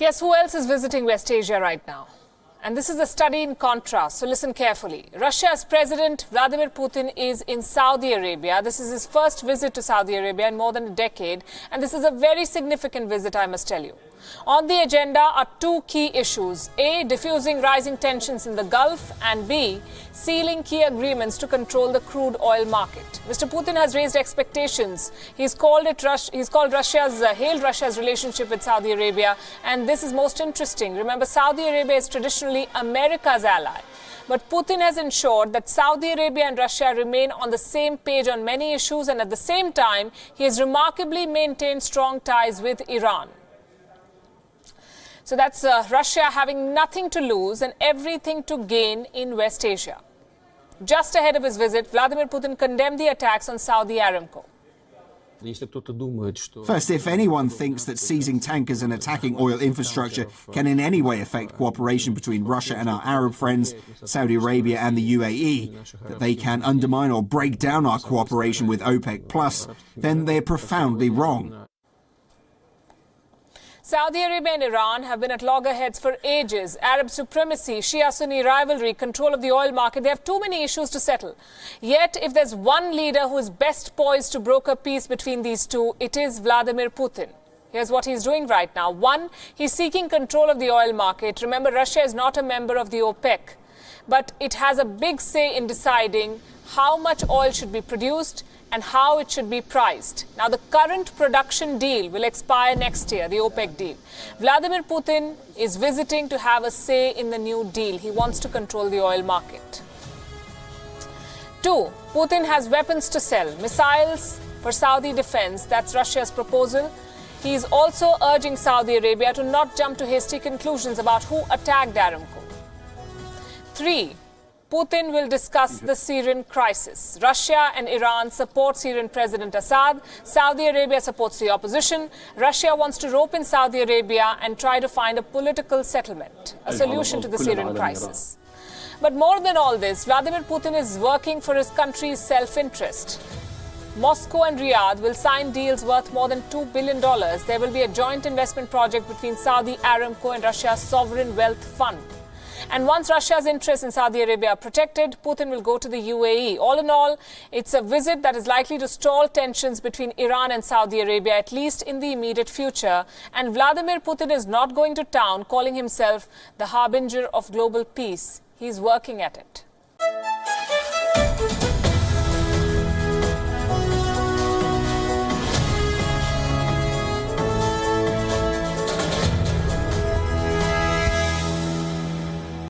Guess who else is visiting West Asia right now? And this is a study in contrast, so listen carefully. Russia's President Vladimir Putin is in Saudi Arabia. This is his first visit to Saudi Arabia in more than a decade. And this is a very significant visit, I must tell you. On the agenda are two key issues. A, diffusing rising tensions in the Gulf, and B, sealing key agreements to control the crude oil market. Mr. Putin has raised expectations. He's hailed Russia's relationship with Saudi Arabia, and this is most interesting. Remember, Saudi Arabia is traditionally America's ally. But Putin has ensured that Saudi Arabia and Russia remain on the same page on many issues, and at the same time, he has remarkably maintained strong ties with Iran. So that's Russia having nothing to lose and everything to gain in West Asia. Just ahead of his visit, Vladimir Putin condemned the attacks on Saudi Aramco. First, if anyone thinks that seizing tankers and attacking oil infrastructure can in any way affect cooperation between Russia and our Arab friends, Saudi Arabia and the UAE, that they can undermine or break down our cooperation with OPEC+, then they're profoundly wrong. Saudi Arabia and Iran have been at loggerheads for ages. Arab supremacy, Shia-Sunni rivalry, control of the oil market. They have too many issues to settle. Yet, if there's one leader who is best poised to broker peace between these two, it is Vladimir Putin. Here's what he's doing right now. One, he's seeking control of the oil market. Remember, Russia is not a member of the OPEC, but it has a big say in deciding how much oil should be produced and how it should be priced. Now, the current production deal will expire next year, the OPEC deal. Vladimir Putin is visiting to have a say in the new deal. He wants to control the oil market. Two, Putin has weapons to sell, missiles for Saudi defense. That's Russia's proposal. He is also urging Saudi Arabia to not jump to hasty conclusions about who attacked Aramco. Three, Putin will discuss the Syrian crisis. Russia and Iran support Syrian President Assad. Saudi Arabia supports the opposition. Russia wants to rope in Saudi Arabia and try to find a political settlement, a solution to the Syrian crisis. But more than all this, Vladimir Putin is working for his country's self-interest. Moscow and Riyadh will sign deals worth more than $2 billion. There will be a joint investment project between Saudi Aramco and Russia's Sovereign Wealth Fund. And once Russia's interests in Saudi Arabia are protected, Putin will go to the UAE. All in all, it's a visit that is likely to stall tensions between Iran and Saudi Arabia, at least in the immediate future. And Vladimir Putin is not going to town calling himself the harbinger of global peace. He's working at it.